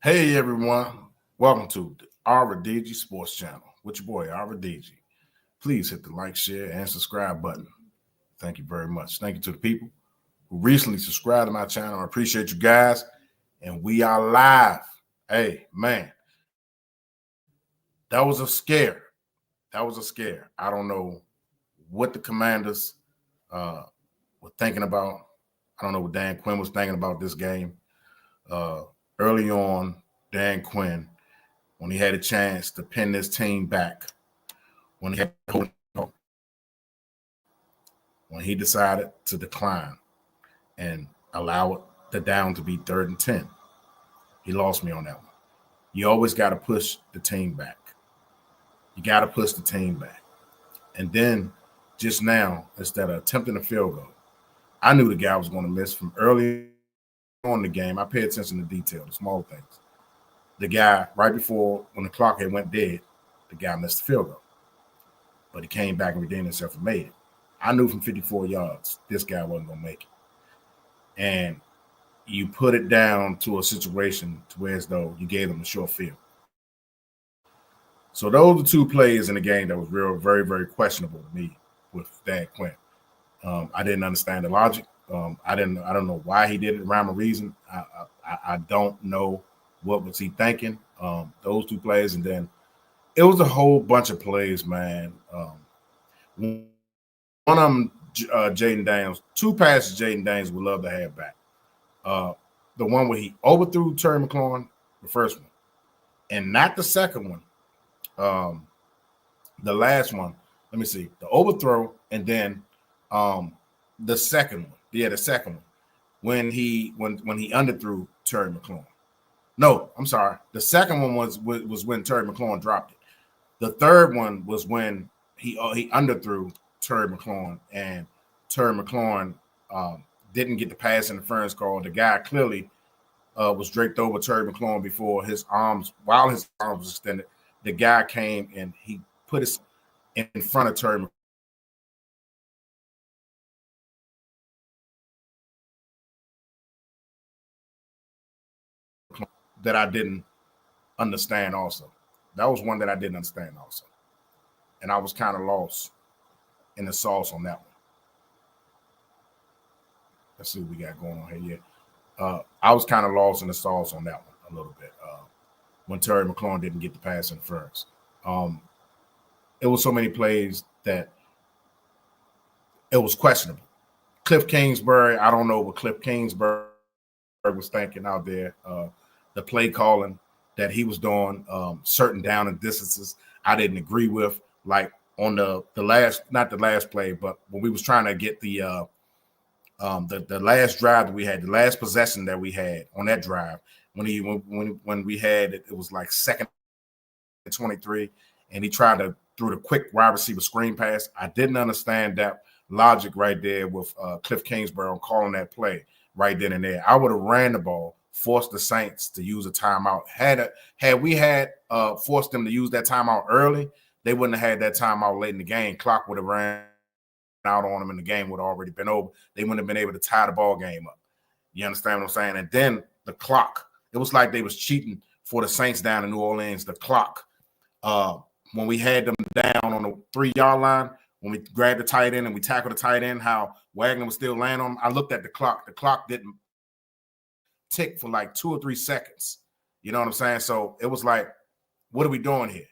Hey everyone, welcome to the Aradiji Sports Channel with your boy Aradiji. Please hit the like, share, and subscribe button. Thank you very much. Thank you to the people who recently subscribed to my channel. I appreciate you guys, and we are live. Hey man, that was a scare. That was a scare. I don't know what the Commanders were thinking about. I don't know what Dan Quinn was thinking about this game. Early on, Dan Quinn, when he had a chance to pin this team back, when he decided to decline and allow the down to be 3rd and 10, he lost me on that one. You always got to push the team back. You got to push the team back. And then just now, instead of attempting a field goal, I knew the guy was going to miss from early on in the game. I pay attention to detail, the small things. The guy, right before when the clock had went dead, the guy missed the field goal. But he came back and redeemed himself and made it. I knew from 54 yards this guy wasn't going to make it. And you put it down to a situation to where as though you gave them a short field. So those are two plays in the game that was very, very questionable to me with Dan Quinn. I didn't understand the logic. I don't know why he did it. Rhyme or reason. I don't know what was he thinking. Those two plays, and then it was a whole bunch of plays, man. One of them, Jaden Daniels. Two passes Jaden Daniels would love to have back. The one where he overthrew Terry McLaurin, the first one, and not the second one. The last one. Let me see. The overthrow, and then the second one. Yeah, the second one. When he underthrew Terry McLaurin. No, I'm sorry. The second one was when Terry McLaurin dropped it. The third one was when he underthrew Terry McLaurin, and Terry McLaurin didn't get the pass interference call. The guy clearly was draped over Terry McLaurin before while his arms was extended. The guy came and he put his in front of Terry McLaurin. That I didn't understand also. That was one that I didn't understand also. And I was kind of lost in the sauce on that one. Let's see what we got going on here. Yeah. I was kind of lost in the sauce on that one a little bit when Terry McLaurin didn't get the pass interference. It was so many plays that it was questionable. Cliff Kingsbury, I don't know what Cliff Kingsbury was thinking out there. The play calling that he was doing, certain down and distances, I didn't agree with. Like on the last, not the last play, but when we was trying to get the last drive that we had, the last possession that we had on that drive, when we had it was like 2nd and 23, and he tried to throw the quick wide receiver screen pass. I didn't understand that logic right there with Cliff Kingsbury on calling that play right then and there. I would have ran the ball, forced the Saints to use a timeout. Had we forced them to use that timeout early, they wouldn't have had that timeout late in the game. Clock would have ran out on them, and the game would have already been over. They wouldn't have been able to tie the ball game up. You understand what I'm saying? And then the clock. It was like they was cheating for the Saints down in New Orleans. The clock. When we had them down on the 3-yard line, when we grabbed the tight end and we tackled the tight end, how Wagner was still laying on him, I looked at the clock. The clock didn't tick for like 2 or 3 seconds. You know what I'm saying? So it was like, what are we doing here?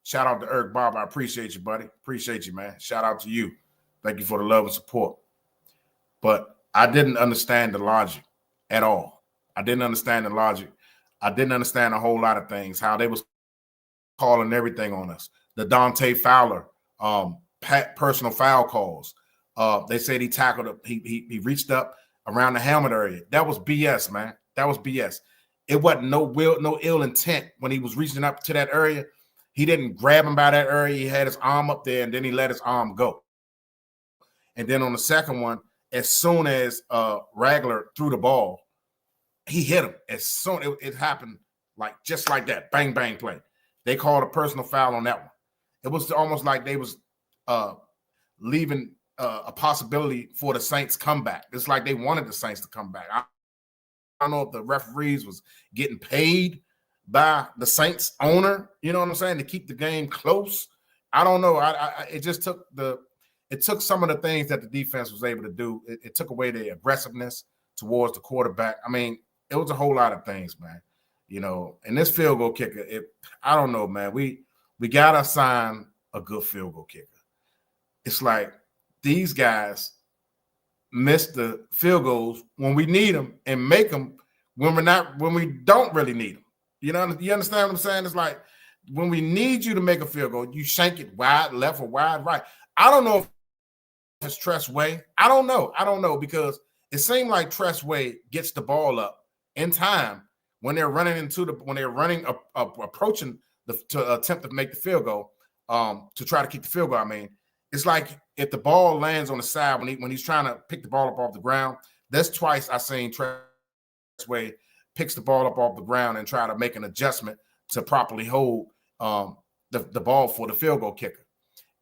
Shout out to Eric Bob. I appreciate you, buddy. Appreciate you, man. Shout out to you. Thank you for the love and support. But I didn't understand the logic at all. I didn't understand the logic. I didn't understand a whole lot of things, how they was calling everything on us. The Dante Fowler personal foul calls. They said he tackled, he reached up around the helmet area. That was BS, man. That was BS. It wasn't no ill intent when he was reaching up to that area. He didn't grab him by that area. He had his arm up there, and then he let his arm go. And then on the second one, as soon as Ragler threw the ball, he hit him. As soon it happened, just like that, bang, bang play. They called a personal foul on that one. It was almost like they was leaving a possibility for the Saints comeback. It's like they wanted the Saints to come back. I don't know if the referees was getting paid by the Saints owner, you know what I'm saying, to keep the game close. I don't know. It just took some of the things that the defense was able to do. It took away the aggressiveness towards the quarterback. I mean, it was a whole lot of things, man. You know, and this field goal kicker, I don't know, man. We gotta sign a good field goal kicker. It's like these guys miss the field goals when we need them and make them when we don't really need them. You know, you understand what I'm saying? It's like when we need you to make a field goal, you shank it wide left or wide right. I don't know if it's Tress Way. I don't know because it seemed like Tress Way gets the ball up in time when they're approaching to attempt to make the field goal, to try to kick the field goal. I mean, it's like if the ball lands on the side when he's trying to pick the ball up off the ground. That's twice I've seen Tress Way picks the ball up off the ground and try to make an adjustment to properly hold the ball for the field goal kicker.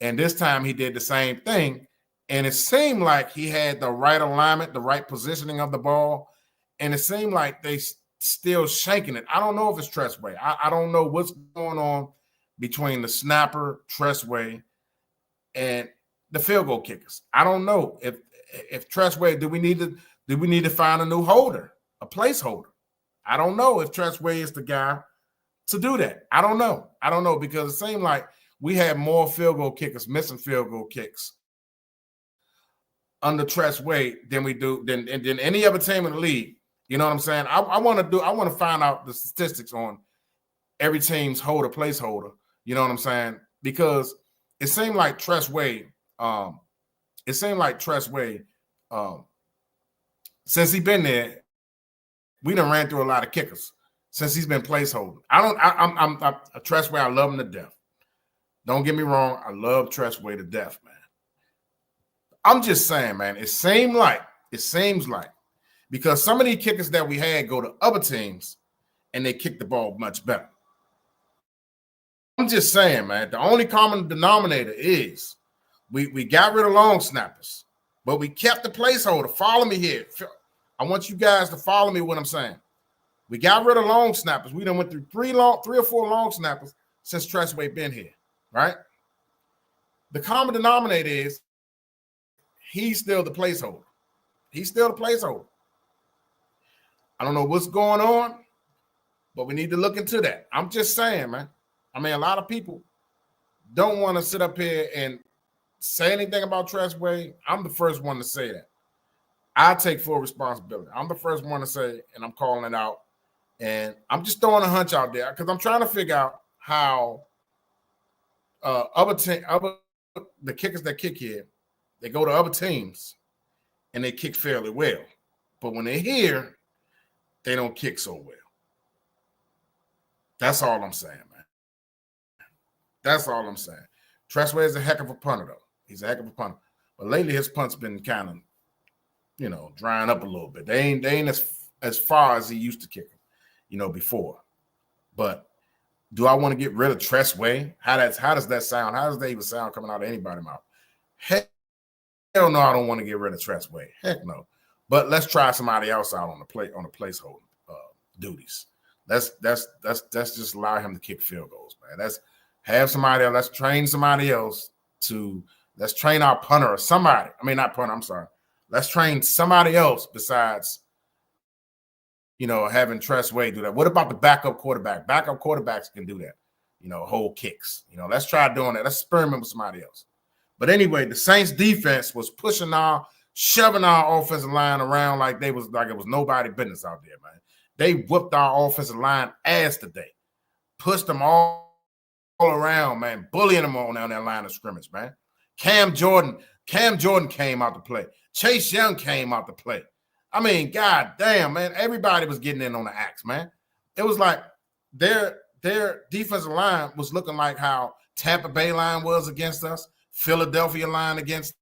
And this time he did the same thing. And it seemed like he had the right alignment, the right positioning of the ball. And it seemed like they still shanking it. I don't know if it's Tress Way. I don't know what's going on between the snapper, Tress Way, and the field goal kickers. I don't know if Tress Way, do we need to find a new holder, a placeholder? I don't know if Tress Way is the guy to do that. I don't know because it seemed like we had more field goal kickers missing field goal kicks under Tress Way than we do than any other team in the league. You know what I'm saying? I want to find out the statistics on every team's holder placeholder. You know what I'm saying? Because it seemed like Tress Way, since he's been there, we done ran through a lot of kickers since he's been placeholder. I'm Tress Way. I love him to death. Don't get me wrong. I love Tress Way to death, man. I'm just saying, man. It seems like because some of these kickers that we had go to other teams and they kick the ball much better. I'm just saying, man. The only common denominator is we got rid of long snappers, but we kept the placeholder. Follow me here. I want you guys to follow me what I'm saying. We got rid of long snappers. We done went through three or four long snappers since Tress Way been here, right? The common denominator is he's still the placeholder. I don't know what's going on, but we need to look into that. I'm just saying, man. I mean, a lot of people don't want to sit up here and say anything about Tress Way. I'm the first one to say that. I take full responsibility. I'm the first one to say, and I'm calling it out. And I'm just throwing a hunch out there because I'm trying to figure out how the kickers that kick here, they go to other teams and they kick fairly well. But when they're here, they don't kick so well. That's all I'm saying, man. That's all I'm saying. Tress Way is a heck of a punter, though. He's a heck of a punter. But lately, his punt's been kind of, drying up a little bit. They ain't as far as he used to kick them, before. But do I want to get rid of Tress Way? How does that sound? How does that even sound coming out of anybody's mouth? Heck no, I don't want to get rid of Tress Way. Heck no. But let's try somebody else out on the placeholder duties. Let's just allow him to kick field goals, man. Let's have somebody else. Let's train somebody else let's train our punter or somebody. I mean, not punter, I'm sorry. Let's train somebody else besides, having Tress Way do that. What about the backup quarterback? Backup quarterbacks can do that, hold kicks. Let's try doing that. Let's experiment with somebody else. But anyway, the Saints defense was shoving our offensive line around like it was nobody business out there, man. They whooped our offensive line ass today. Pushed them all around, man, bullying them on down that line of scrimmage, man. Cam Jordan came out to play. Chase Young came out to play. I mean, god damn, man, everybody was getting in on the axe, man. It was like their defensive line was looking like how Tampa Bay line was against us, Philadelphia line against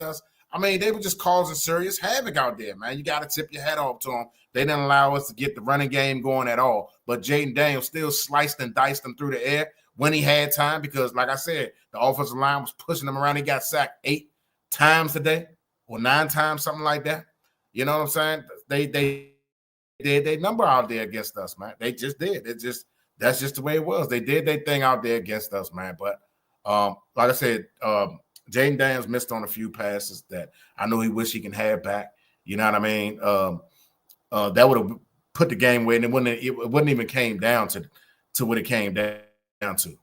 us. I mean, they were just causing serious havoc out there, man. You got to tip your hat off to them. They didn't allow us to get the running game going at all. But Jaden Daniels still sliced and diced them through the air when he had time because, like I said, the offensive line was pushing him around. He got sacked 8 times today or 9 times, something like that. You know what I'm saying? They did their number out there against us, man. They just did. That's just the way it was. They did their thing out there against us, man. But like I said, Jayden Daniels missed on a few passes that I know he wished he can have back. You know what I mean? That would have put the game away, and it wouldn't even came down to what it came down to,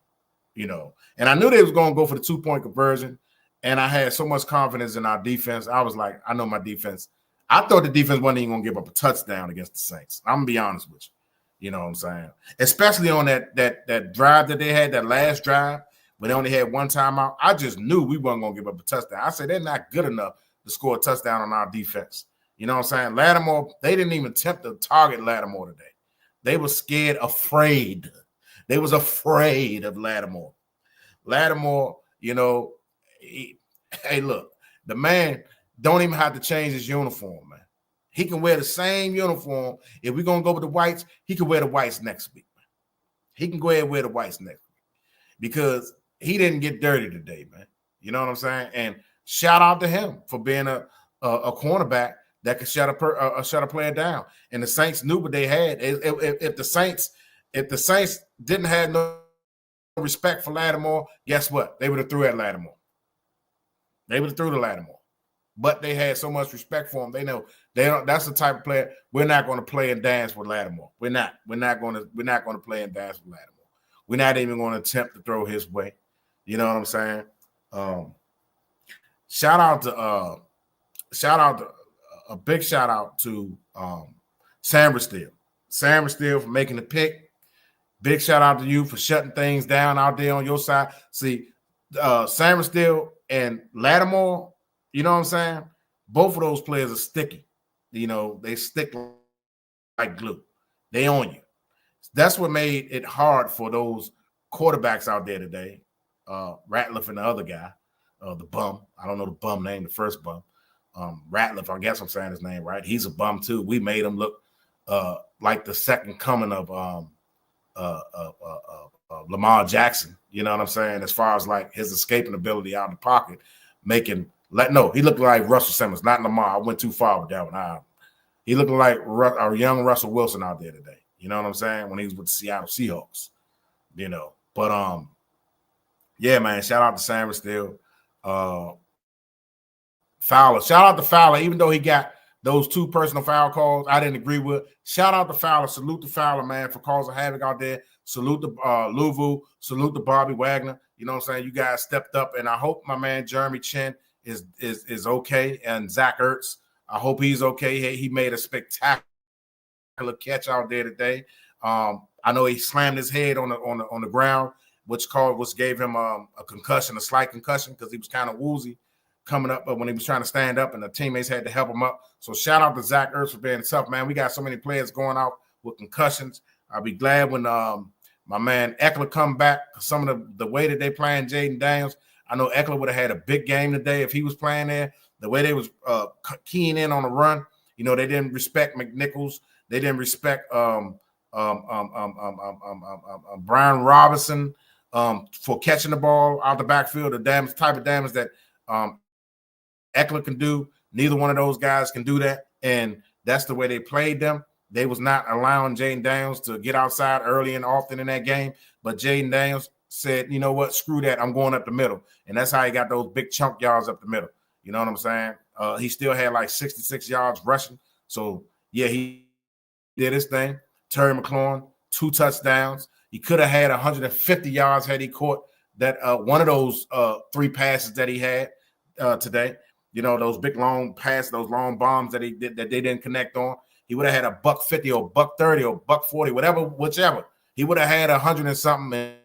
you know. And I knew they was going to go for the 2-point conversion, and I had so much confidence in our defense. I was like, I know my defense. I thought the defense wasn't even going to give up a touchdown against the Saints. I'm going to be honest with you. You know what I'm saying? Especially on that drive that they had, that last drive, when they only had one timeout. I just knew we weren't going to give up a touchdown. I said they're not good enough to score a touchdown on our defense. You know what I'm saying? Lattimore, they didn't even attempt to target Lattimore today. They were scared, afraid. They was afraid of Lattimore. Lattimore, you know, hey, look, the man don't even have to change his uniform, man. He can wear the same uniform. If we're going to go with the whites, he can wear the whites next week. Man. He can go ahead and wear the whites next week because he didn't get dirty today, man. You know what I'm saying? And shout out to him for being a cornerback that could shut a player down. And the Saints knew what they had. If the Saints didn't have no respect for Lattimore, guess what? They would have threw at Lattimore. They would have threw to Lattimore. But they had so much respect for him. They know that's the type of player. We're not going to play and dance with Lattimore. We're not going to play and dance with Lattimore. We're not even going to attempt to throw his way. You know what I'm saying? A big shout out to Sam Steele. Sam Steele for making the pick. Big shout out to you for shutting things down out there on your side. See, Sam Steele and Lattimore, you know what I'm saying? Both of those players are sticky. You know, they stick like glue. They own you. That's what made it hard for those quarterbacks out there today. Ratliff and the other guy, the bum. I don't know the bum name, the first bum. Ratliff, I guess I'm saying his name right. He's a bum too. We made him look like the second coming of Lamar Jackson. You know what I'm saying? As far as like his escaping ability out of the pocket, he looked like Russell Simmons, not Lamar. I went too far with that one. He looked like our young Russell Wilson out there today. You know what I'm saying? When he was with the Seattle Seahawks, you know. But yeah, man. Shout out to Sam Steele. Fowler. Shout out to Fowler, even though he got those 2 personal foul calls I didn't agree with. Shout out to Fowler. Salute to Fowler, man, for causing havoc out there. Salute to Louvu. Salute to Bobby Wagner. You know what I'm saying? You guys stepped up, and I hope my man Jeremy Chin is okay, and Zach Ertz. I hope he's okay. He made a spectacular catch out there today. I know he slammed his head on the ground, which gave him a concussion, a slight concussion, because he was kind of woozy coming up, but when he was trying to stand up and the teammates had to help him up. So shout out to Zach Ertz for being tough, man. We got so many players going out with concussions. I'll be glad when my man Eckler come back. Some of the way that they playing Jayden Daniels, I know Eckler would have had a big game today if he was playing there. The way they was keying in on the run, you know, they didn't respect McNichols. They didn't respect Brian Robinson for catching the ball out the backfield. The type of damage that Eckler can do. Neither one of those guys can do that, and that's the way they played them. They was not allowing Jayden Daniels to get outside early and often in that game, but Jayden Daniels said, you know what, screw that, I'm going up the middle, and that's how he got those big chunk yards up the middle. You know what I'm saying? He still had like 66 yards rushing, so yeah, he did his thing. Terry McLaurin, 2 touchdowns. He could have had 150 yards had he caught that one of those 3 passes that he had today. You know, those big long passes, those long bombs that they didn't connect on. He would have had a $150 or $130 or $140, whichever. He would have had 100 and something and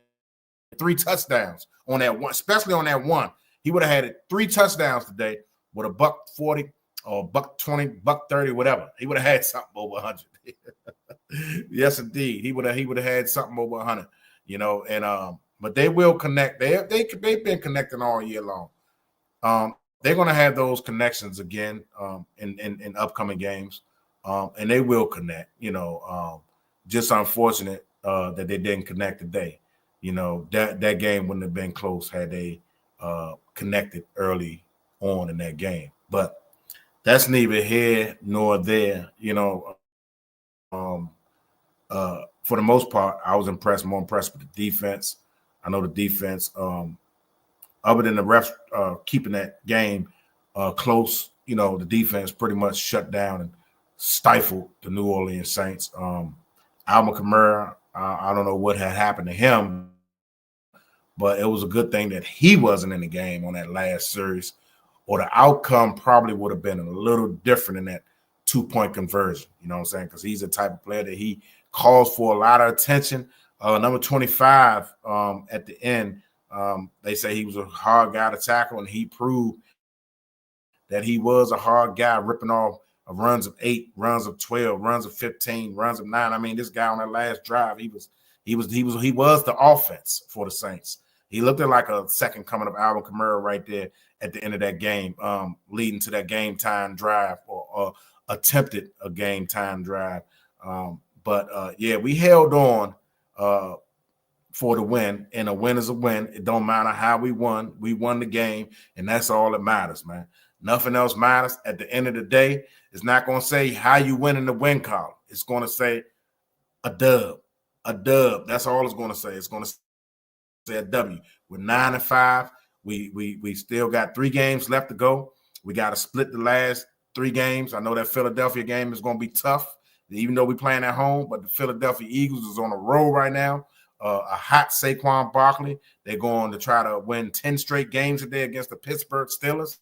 3 touchdowns on that one, especially on that one. He would have had 3 touchdowns today with a $140 or $120, $130, whatever. He would have had something over 100. Yes, indeed. He would have had something over 100. You know, and but they will connect. They've been connecting all year long. They're going to have those connections again in upcoming games, and they will connect. You know, just unfortunate that they didn't connect today. You know, that game wouldn't have been close had they connected early on in that game. But that's neither here nor there. You know, For the most part, I was more impressed with the defense. I know the defense, other than the refs keeping that game close, the defense pretty much shut down and stifled the New Orleans Saints. Alvin Kamara, I don't know what had happened to him, but it was a good thing that he wasn't in the game on that last series, or the outcome probably would have been a little different in that 2-point conversion. You know what I'm saying? Because he's the type of player that he calls for a lot of attention. Number 25 at the end, they say he was a hard guy to tackle, and he proved that he was a hard guy, ripping off runs of 8, runs of 12, runs of 15, runs of 9. I mean, this guy on that last drive, he was the offense for the Saints. He looked like a second coming of Alvin Kamara right there at the end of that game, leading to that game time drive, or attempted a game time drive. But we held on for the win, and a win is a win. It don't matter how we won. We won the game, and that's all that matters, man. Nothing else matters. At the end of the day, it's not going to say how you win in the win column. It's going to say a dub. A dub. That's all it's going to say. It's going to say a W. We're 9-5. We still got 3 games left to go. We got to split the last 3 games. I know that Philadelphia game is going to be tough, even though we're playing at home, but the Philadelphia Eagles is on a roll right now. A hot Saquon Barkley. They're going to try to win 10 straight games today against the Pittsburgh Steelers.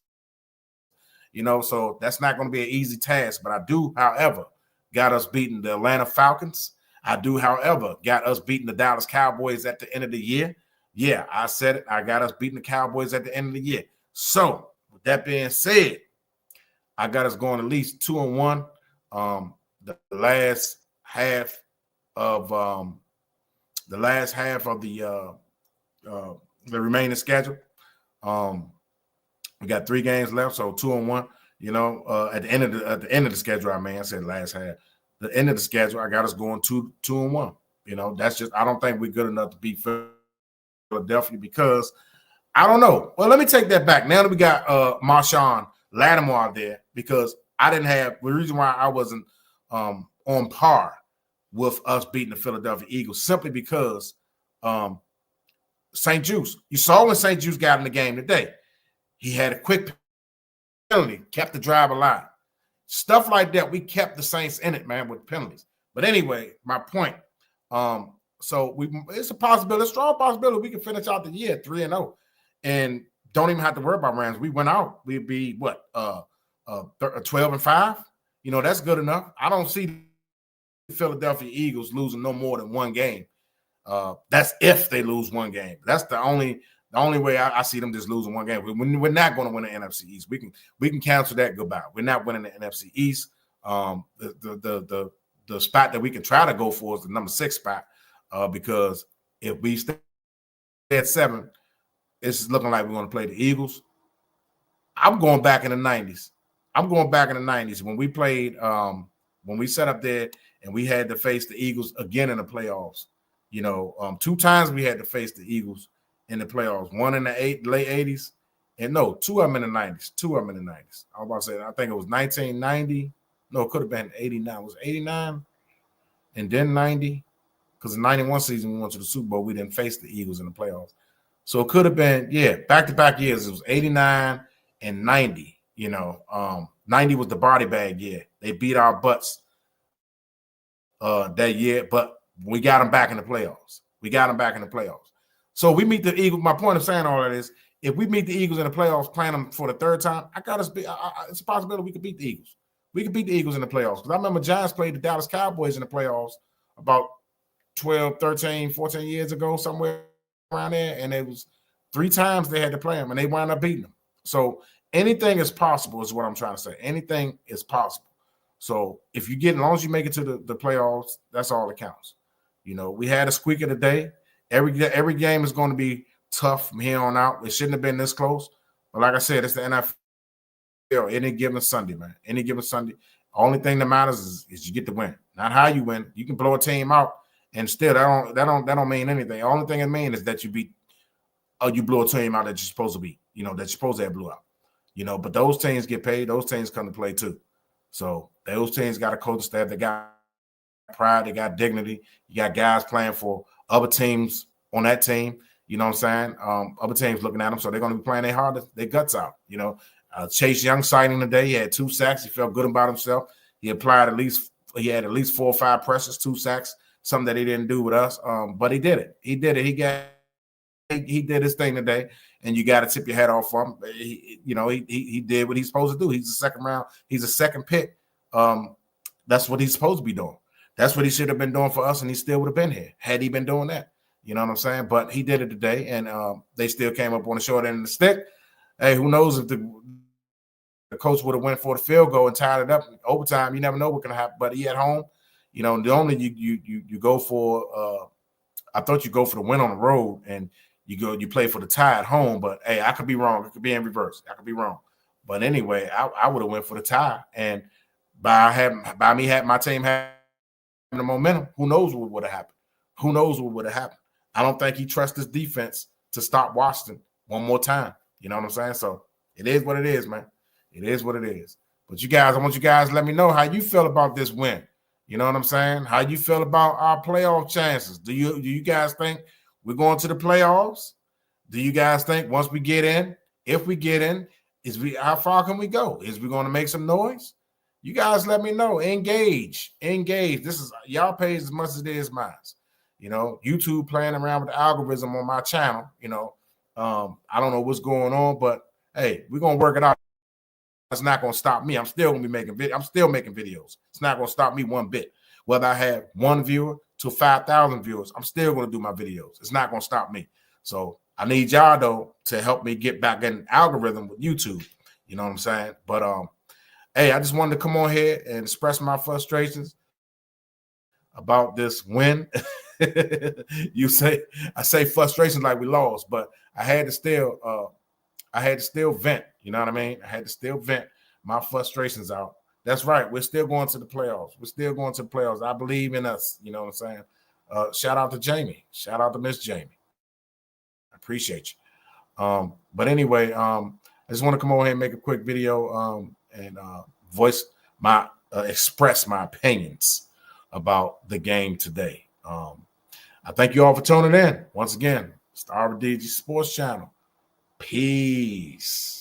So that's not going to be an easy task. But I do, however, got us beating the Atlanta Falcons. I do, however, got us beating the Dallas Cowboys at the end of the year. Yeah, I said it. I got us beating the Cowboys at the end of the year. So with that being said, I got us going at least 2-1. The last half of the remaining schedule. We got 3 games left, so 2-1. At the end of the schedule, I said last half. The end of the schedule, I got us going 2-1. That's just, I don't think we're good enough to beat Philadelphia, because I don't know. Well, let me take that back. Now that we got Marshon Lattimore out there, because I didn't have the reason why I wasn't on par with us beating the Philadelphia Eagles, simply because St. Juice. You saw when St. Juice got in the game today. He had a quick penalty, kept the drive alive. Stuff like that, we kept the Saints in it, man, with penalties. But anyway, my point. So it's a possibility, a strong possibility we can finish out the year 3-0 and don't even have to worry about Rams. We went out, we'd be 12-5. That's good enough. I don't see the Philadelphia Eagles losing no more than 1 game. That's if they lose 1 game. That's the only way I see them just losing 1 game. We're not going to win the NFC East. We can cancel that goodbye. We're not winning the NFC East. The spot that we can try to go for is the number 6 spot, because if we stay at 7, it's looking like we're going to play the Eagles. I'm going back in the 90s. When we played, when we set up there and we had to face the Eagles again in the playoffs. 2 times we had to face the Eagles in the playoffs. 1 in the late 80s, and 2 of them in the 90s. I was about to say, I think it was 1990. No, it could have been 89. It was 89 and then 90, because the 91 season we went to the Super Bowl. We didn't face the Eagles in the playoffs. So it could have been, back-to-back years. It was 89 and 90. 90 was the body bag year. They beat our butts that year, but we got them back in the playoffs. So we meet the Eagles. My point of saying all that is, if we meet the Eagles in the playoffs, playing them for the 3rd time, it's a possibility we could beat the Eagles. We could beat the Eagles in the playoffs. Because I remember Giants played the Dallas Cowboys in the playoffs about 12, 13, 14 years ago, somewhere around there. And it was 3 times they had to play them, and they wound up beating them. So anything is possible is what I'm trying to say. Anything is possible. So if you get, as long as you make it to the playoffs, that's all that counts. We had a squeaker today. Every game is going to be tough from here on out. It shouldn't have been this close. But like I said, it's the NFL. Any given Sunday, man. Any given Sunday. Only thing that matters is you get the win. Not how you win. You can blow a team out, and still that don't mean anything. The only thing it means is that you blew a team out that you're supposed to beat. That you're supposed to have blew out. But those teams get paid. Those teams come to play too. So those teams got a coaching staff. They got pride, they got dignity. You got guys playing for other teams on that team. You know what I'm saying? Other teams looking at them, so they're going to be playing their guts out. You know, Chase Young sighting today. He had 2 sacks. He felt good about himself. He had at least 4 or 5 pressures, 2 sacks, something that he didn't do with us. But he did it. He did it. He did his thing today, and you got to tip your hat off for him. He did what he's supposed to do. He's a second round. He's a second pick. That's what he's supposed to be doing. That's what he should have been doing for us, and he still would have been here had he been doing that. You know what I'm saying? But he did it today, and they still came up on the short end of the stick. Hey, who knows if the coach would have went for the field goal and tied it up in overtime? You never know what can happen. But he at home. You know, normally you go for. I thought you go for the win on the road, and you play for the tie at home. But hey, I could be wrong. It could be in reverse. I could be wrong. But anyway, I would have went for the tie, and by me having my team having the momentum, who knows what would have happened? Who knows what would have happened? I don't think he trusts his defense to stop Washington one more time. You know what I'm saying? So it is what it is, man. It is what it is. But you guys, I want you guys to let me know how you feel about this win. You know what I'm saying? How you feel about our playoff chances? Do you guys think we're going to the playoffs? Do you guys think once we get in, if we get in, how far can we go? Is we going to make some noise? You guys let me know. Engage. This is y'all pays as much as it is mine. You know, YouTube playing around with the algorithm on my channel. You know, I don't know what's going on, but hey, we're gonna work it out. It's not gonna stop me. I'm still gonna be making videos. I'm still making videos. It's not gonna stop me one bit. Whether I have 1 viewer to 5,000 viewers, I'm still gonna do my videos. It's not gonna stop me. So I need y'all though to help me get back in the algorithm with YouTube. You know what I'm saying? But hey, I just wanted to come on here and express my frustrations about this win. I say frustration like we lost, but I had to still vent. You know what I mean? I had to still vent my frustrations out. That's right. We're still going to the playoffs. We're still going to the playoffs. I believe in us. You know what I'm saying? Shout out to Jamie. Shout out to Miss Jamie. I appreciate you. But anyway, I just want to come over here and make a quick video and express my opinions about the game today. I thank you all for tuning in. Once again, Star of DG Sports Channel. Peace.